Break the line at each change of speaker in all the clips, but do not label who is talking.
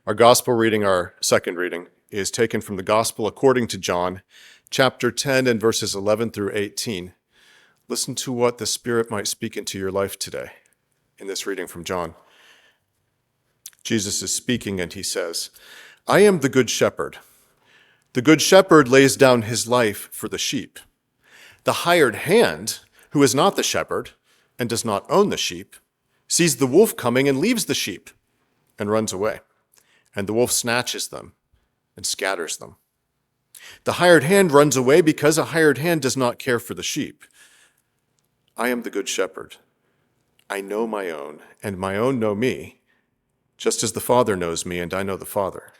Our gospel reading, our second reading, is taken from the Gospel according to John, chapter 10 and verses 11 through 18. Listen to what the Spirit might speak into your life today in this reading from John. Jesus is speaking and he says, "I am the good shepherd. The good shepherd lays down his life for the sheep. The hired hand, who is not the shepherd and does not own the sheep, sees the wolf coming and leaves the sheep and runs away. And the wolf snatches them and scatters them. The hired hand runs away because a hired hand does not care for the sheep. I am the good shepherd. I know my own, and my own know me, just as the Father knows me, and I know the Father.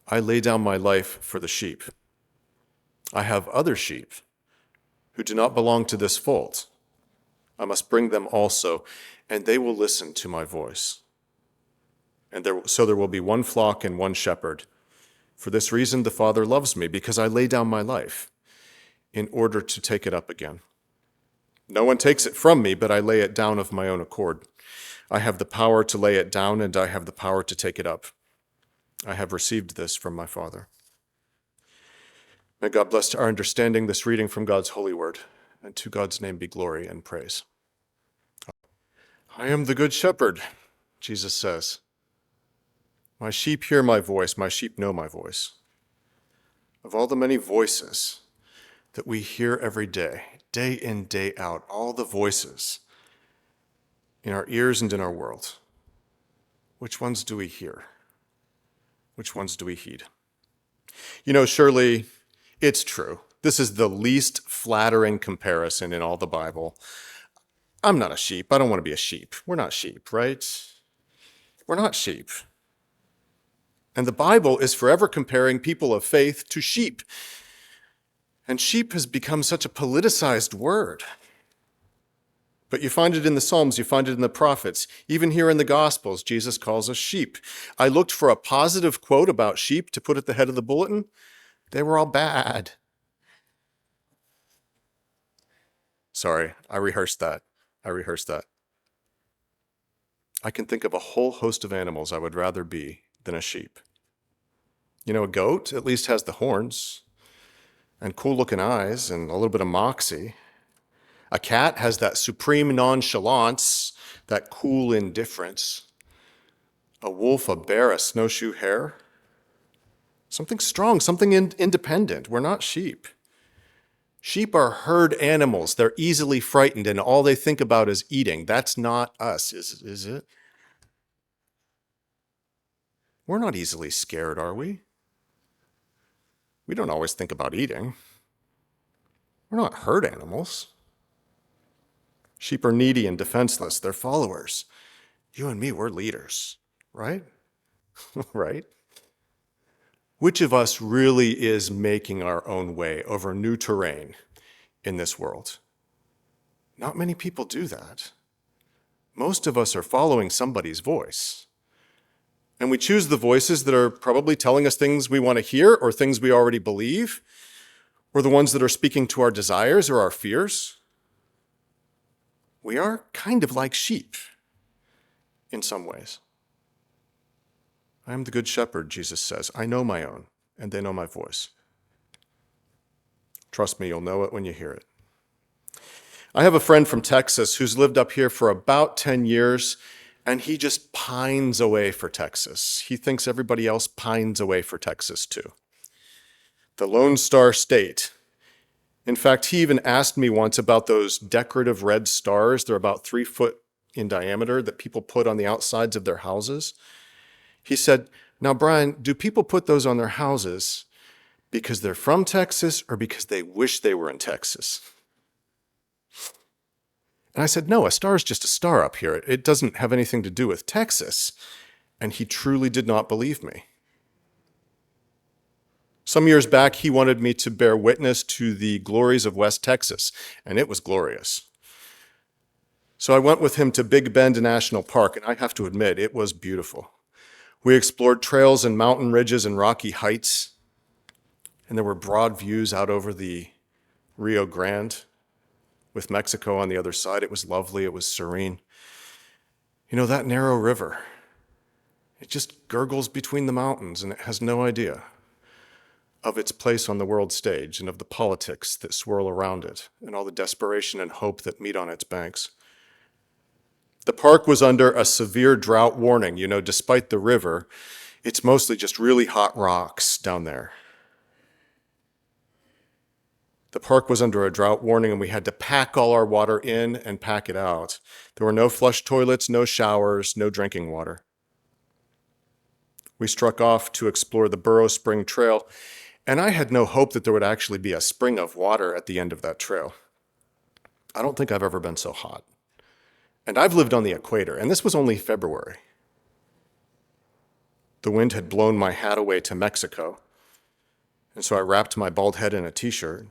I lay down my life for the sheep. I have other sheep who do not belong to this fold. I must bring them also, and they will listen to my voice. So there will be one flock and one shepherd. For this reason the Father loves me, because I lay down my life in order to take it up again. No one takes it from me, but I lay it down of my own accord. I have the power to lay it down, and I have the power to take it up. I have received this from my Father." May God bless to our understanding this reading from God's holy word, and to God's name be glory and praise. I am the good shepherd, Jesus says. My sheep hear my voice, my sheep know my voice. Of all the many voices that we hear every day in, day out, all the voices in our ears and in our world, which ones do we hear? Which ones do we heed? You know, surely it's true. This is the least flattering comparison in all the Bible. I'm not a sheep. I don't want to be a sheep. We're not sheep, right? We're not sheep. And the Bible is forever comparing people of faith to sheep. And sheep has become such a politicized word. But you find it in the Psalms, you find it in the prophets. Even here in the Gospels, Jesus calls us sheep. I looked for a positive quote about sheep to put at the head of the bulletin. They were all bad. Sorry, I rehearsed that. I can think of a whole host of animals I would rather be than a sheep. You know, a goat at least has the horns and cool-looking eyes and a little bit of moxie. A cat has that supreme nonchalance, that cool indifference. A wolf, a bear, a snowshoe hare. Something strong, something independent. We're not sheep. Sheep are herd animals. They're easily frightened, and all they think about is eating. That's not us, is it? We're not easily scared, are we? We don't always think about eating. We're not herd animals. Sheep are needy and defenseless. They're followers. You and me, we're leaders, right? Right? Which of us really is making our own way over new terrain in this world? Not many people do that. Most of us are following somebody's voice. And we choose the voices that are probably telling us things we want to hear or things we already believe, or the ones that are speaking to our desires or our fears. We are kind of like sheep in some ways. I am the good shepherd, Jesus says. I know my own, and they know my voice. Trust me, you'll know it when you hear it. I have a friend from Texas who's lived up here for about 10 years, and he just pines away for Texas. He thinks everybody else pines away for Texas too. The Lone Star State. In fact, he even asked me once about those decorative red stars. They're about 3 foot in diameter that people put on the outsides of their houses. He said, "Now, Brian, do people put those on their houses because they're from Texas or because they wish they were in Texas?" And I said, "No, a star is just a star up here. It doesn't have anything to do with Texas." And he truly did not believe me. Some years back, he wanted me to bear witness to the glories of West Texas, and it was glorious. So I went with him to Big Bend National Park, and I have to admit, it was beautiful. We explored trails and mountain ridges and rocky heights, and there were broad views out over the Rio Grande with Mexico on the other side. It was lovely. It was serene. You know, that narrow river, It just gurgles between the mountains, and it has no idea of its place on the world stage and of the politics that swirl around it and all the desperation and hope that meet on its banks. The park was under a severe drought warning. Despite the river, it's mostly just really hot rocks down there. The park was under a drought warning, and we had to pack all our water in and pack it out. There were no flush toilets, no showers, no drinking water. We struck off to explore the Burrow Spring Trail, and I had no hope that there would actually be a spring of water at the end of that trail. I don't think I've ever been so hot. And I've lived on the equator, and this was only February. The wind had blown my hat away to Mexico, and so I wrapped my bald head in a t-shirt.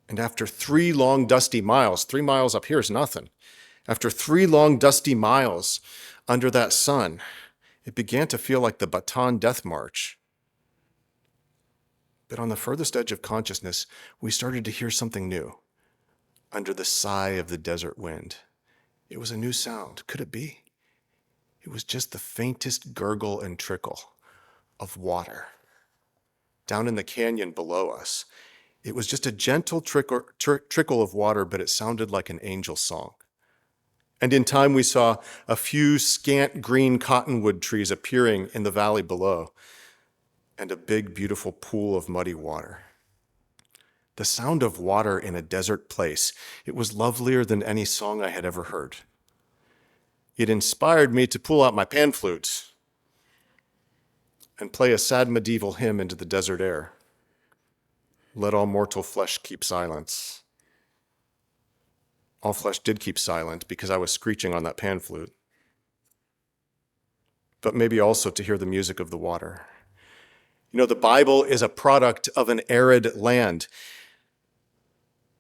And after 3 long, dusty miles, 3 miles up here is nothing. After 3 long, dusty miles under that sun, it began to feel like the Bataan Death March. But on the furthest edge of consciousness, we started to hear something new. Under the sigh of the desert wind. It was a new sound. Could it be? It was just the faintest gurgle and trickle of water. Down in the canyon below us, it was just a gentle trickle of water, but it sounded like an angel song. And in time, we saw a few scant green cottonwood trees appearing in the valley below, and a big, beautiful pool of muddy water. The sound of water in a desert place, it was lovelier than any song I had ever heard. It inspired me to pull out my pan flute and play a sad medieval hymn into the desert air. Let all mortal flesh keep silence. All flesh did keep silent because I was screeching on that pan flute. But maybe also to hear the music of the water. The Bible is a product of an arid land.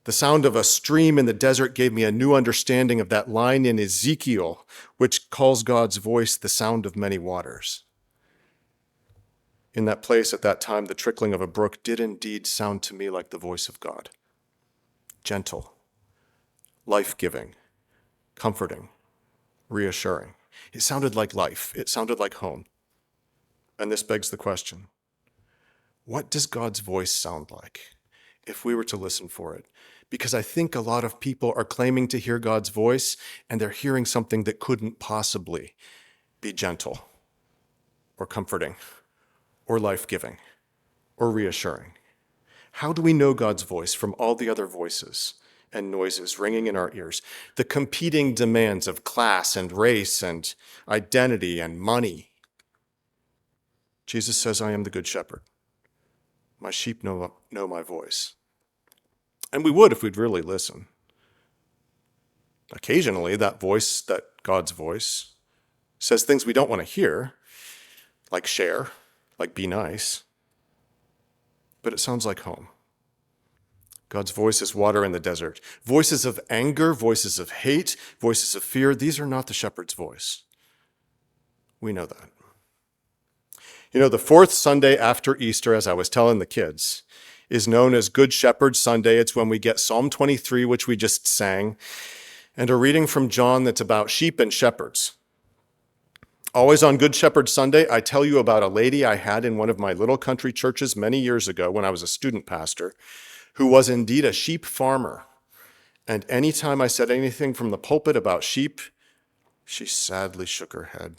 The sound of a stream in the desert gave me a new understanding of that line in Ezekiel, which calls God's voice the sound of many waters. In that place at that time, the trickling of a brook did indeed sound to me like the voice of God. Gentle, life-giving, comforting, reassuring. It sounded like life. It sounded like home. And this begs the question, what does God's voice sound like if we were to listen for it? Because I think a lot of people are claiming to hear God's voice, and they're hearing something that couldn't possibly be gentle or comforting or life-giving or reassuring. How do we know God's voice from all the other voices and noises ringing in our ears? The competing demands of class and race and identity and money. Jesus says, I am the good shepherd. My sheep know my voice. And we would if we'd really listen. Occasionally, that God's voice, says things we don't want to hear, like share, like be nice. But it sounds like home. God's voice is water in the desert. Voices of anger, voices of hate, voices of fear, these are not the shepherd's voice. We know that. The 4th Sunday after Easter, as I was telling the kids, is known as Good Shepherd Sunday. It's when we get Psalm 23, which we just sang, and a reading from John that's about sheep and shepherds. Always on Good Shepherd Sunday, I tell you about a lady I had in one of my little country churches many years ago when I was a student pastor, who was indeed a sheep farmer. And anytime I said anything from the pulpit about sheep, she sadly shook her head.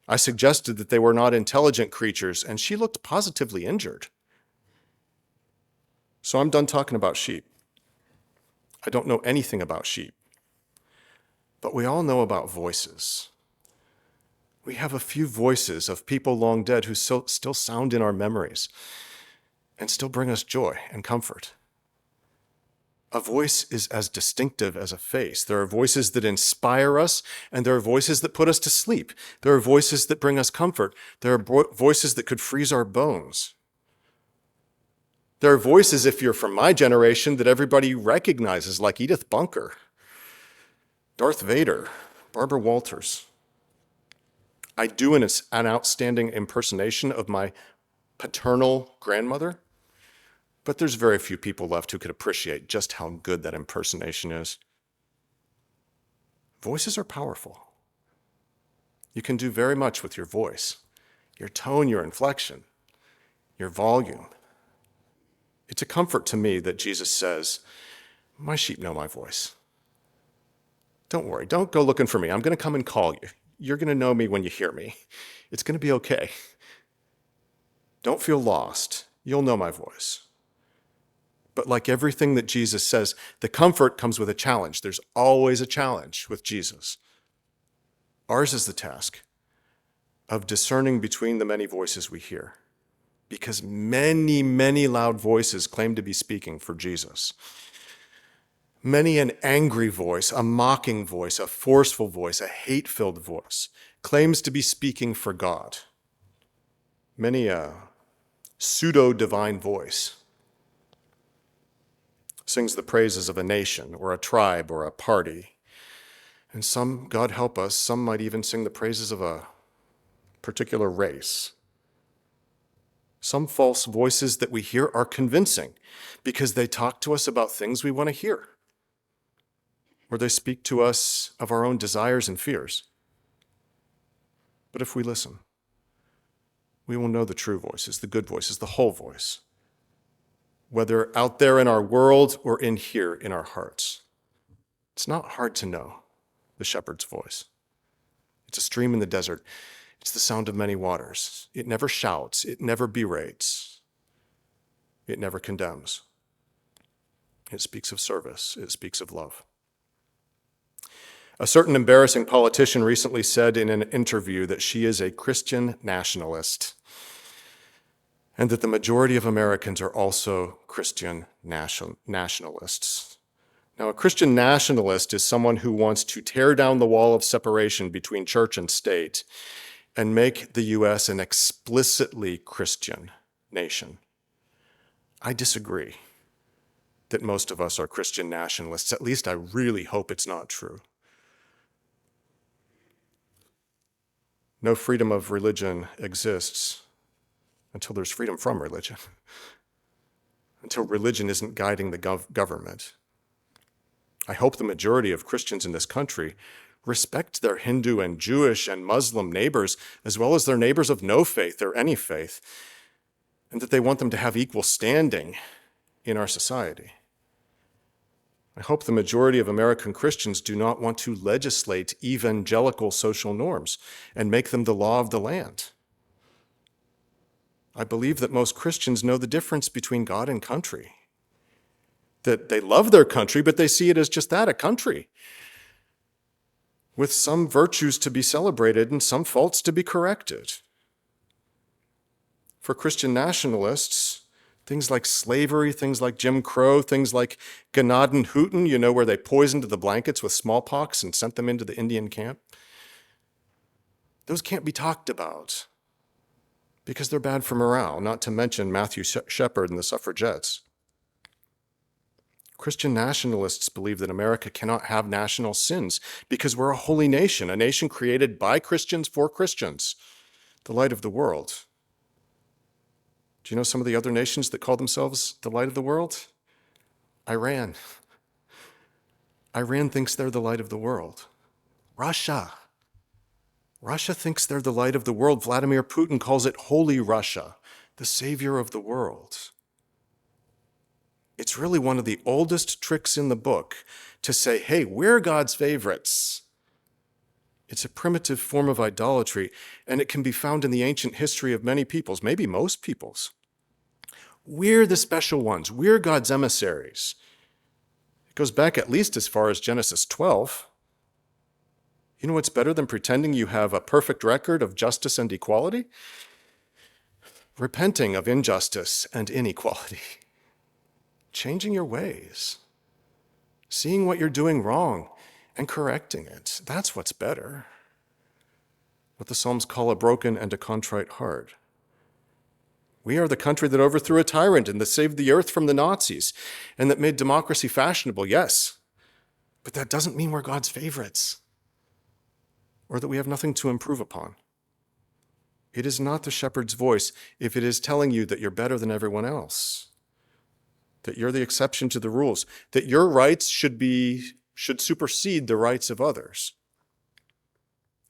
I suggested that they were not intelligent creatures, and she looked positively injured. So I'm done talking about sheep. I don't know anything about sheep. But we all know about voices. We have a few voices of people long dead who still sound in our memories and still bring us joy and comfort. A voice is as distinctive as a face. There are voices that inspire us, and there are voices that put us to sleep. There are voices that bring us comfort. There are voices that could freeze our bones. There are voices, if you're from my generation, that everybody recognizes, like Edith Bunker, Darth Vader, Barbara Walters. I do an outstanding impersonation of my paternal grandmother, but there's very few people left who could appreciate just how good that impersonation is. Voices are powerful. You can do very much with your voice, your tone, your inflection, your volume. It's a comfort to me that Jesus says, my sheep know my voice. Don't worry, don't go looking for me. I'm going to come and call you. You're going to know me when you hear me. It's going to be okay. Don't feel lost. You'll know my voice. But like everything that Jesus says, the comfort comes with a challenge. There's always a challenge with Jesus. Ours is the task of discerning between the many voices we hear, because many, many loud voices claim to be speaking for Jesus. Many an angry voice, a mocking voice, a forceful voice, a hate-filled voice claims to be speaking for God. Many a pseudo-divine voice sings the praises of a nation or a tribe or a party. And some, God help us, some might even sing the praises of a particular race. Some false voices that we hear are convincing because they talk to us about things we want to hear, or they speak to us of our own desires and fears. But if we listen, we will know the true voices, the good voices, the whole voice, whether out there in our world or in here in our hearts. It's not hard to know the shepherd's voice. It's a stream in the desert. It's the sound of many waters. It never shouts. It never berates. It never condemns. It speaks of service. It speaks of love. A certain embarrassing politician recently said in an interview that she is a Christian nationalist and that the majority of Americans are also Christian nationalists. Now, a Christian nationalist is someone who wants to tear down the wall of separation between church and state and make the U.S. an explicitly Christian nation. I disagree that most of us are Christian nationalists. At least I really hope it's not true. No freedom of religion exists until there's freedom from religion, until religion isn't guiding the government. I hope the majority of Christians in this country respect their Hindu and Jewish and Muslim neighbors, as well as their neighbors of no faith or any faith, and that they want them to have equal standing in our society. I hope the majority of American Christians do not want to legislate evangelical social norms and make them the law of the land. I believe that most Christians know the difference between God and country, that they love their country, but they see it as just that, a country, with some virtues to be celebrated and some faults to be corrected. For Christian nationalists, things like slavery, things like Jim Crow, things like Gnadenhutten, where they poisoned the blankets with smallpox and sent them into the Indian camp, those can't be talked about because they're bad for morale, not to mention Matthew Shepard and the suffragettes. Christian nationalists believe that America cannot have national sins because we're a holy nation, a nation created by Christians for Christians, the light of the world. Do you know some of the other nations that call themselves the light of the world? Iran. Iran thinks they're the light of the world. Russia thinks they're the light of the world. Vladimir Putin calls it Holy Russia, the savior of the world. It's really one of the oldest tricks in the book to say, hey, we're God's favorites. It's a primitive form of idolatry, and it can be found in the ancient history of many peoples, maybe most peoples. We're the special ones. We're God's emissaries. It goes back at least as far as Genesis 12. You know what's better than pretending you have a perfect record of justice and equality? Repenting of injustice and inequality. Changing your ways. Seeing what you're doing wrong and correcting it. That's what's better. What the Psalms call a broken and a contrite heart. We are the country that overthrew a tyrant and that saved the earth from the Nazis and that made democracy fashionable, yes. But that doesn't mean we're God's favorites or that we have nothing to improve upon. It is not the shepherd's voice if it is telling you that you're better than everyone else, that you're the exception to the rules, that your rights should supersede the rights of others.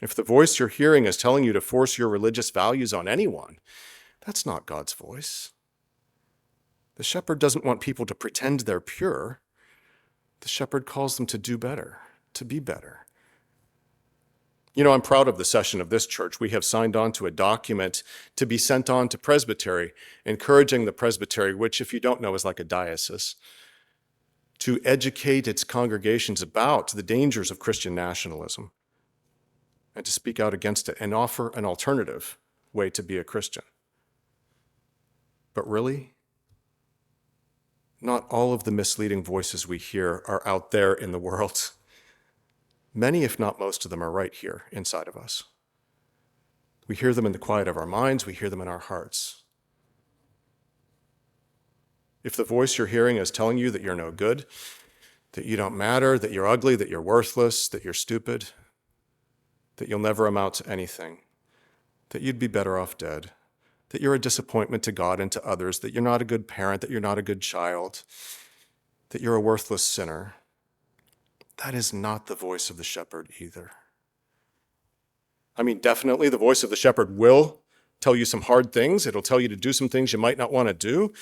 If the voice you're hearing is telling you to force your religious values on anyone, that's not God's voice. The shepherd doesn't want people to pretend they're pure. The shepherd calls them to do better, to be better. You know, I'm proud of the session of this church. We have signed on to a document to be sent on to presbytery, encouraging the presbytery, which, if you don't know, is like a diocese, to educate its congregations about the dangers of Christian nationalism and to speak out against it and offer an alternative way to be a Christian. But really, not all of the misleading voices we hear are out there in the world. Many, if not most of them, are right here inside of us. We hear them in the quiet of our minds. We hear them in our hearts. If the voice you're hearing is telling you that you're no good, that you don't matter, that you're ugly, that you're worthless, that you're stupid, that you'll never amount to anything, that you'd be better off dead, that you're a disappointment to God and to others, that you're not a good parent, that you're not a good child, that you're a worthless sinner, that is not the voice of the shepherd either. I mean, definitely the voice of the shepherd will tell you some hard things. It'll tell you to do some things you might not want to do,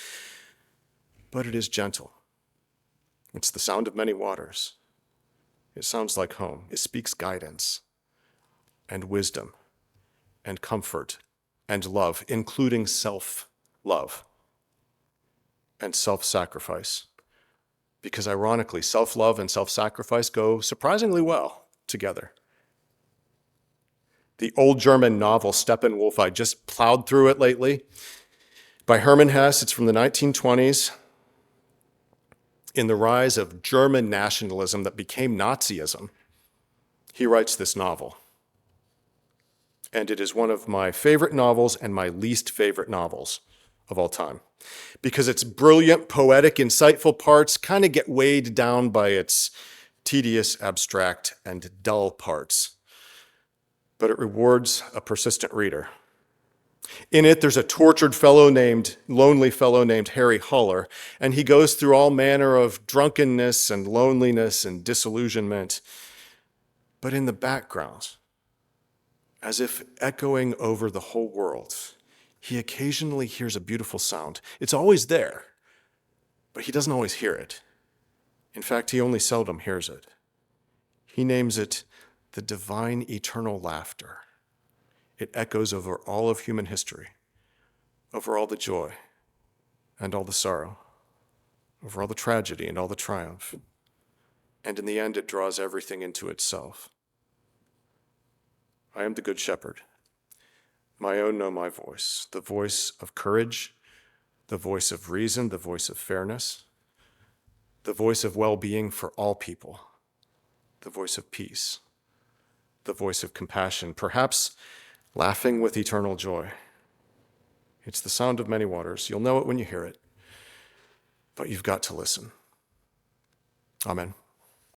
but it is gentle. It's the sound of many waters. It sounds like home. It speaks guidance and wisdom and comfort and love, including self-love and self-sacrifice. Because ironically, self-love and self-sacrifice go surprisingly well together. The old German novel Steppenwolf, I just plowed through it lately, by Hermann Hesse. It's from the 1920s. In the rise of German nationalism that became Nazism, he writes this novel. And it is one of my favorite novels and my least favorite novels of all time, because its brilliant, poetic, insightful parts kind of get weighed down by its tedious, abstract, and dull parts. But it rewards a persistent reader. In it, there's a tortured lonely fellow named Harry Haller, and he goes through all manner of drunkenness and loneliness and disillusionment. But in the background, as if echoing over the whole world, he occasionally hears a beautiful sound. It's always there, but he doesn't always hear it. In fact, he only seldom hears it. He names it the divine eternal laughter. It echoes over all of human history, over all the joy and all the sorrow, over all the tragedy and all the triumph. And in the end, it draws everything into itself. I am the good shepherd. My own know my voice, the voice of courage, the voice of reason, the voice of fairness, the voice of well-being for all people, the voice of peace, the voice of compassion, perhaps laughing with eternal joy. It's the sound of many waters. You'll know it when you hear it, but you've got to listen. Amen.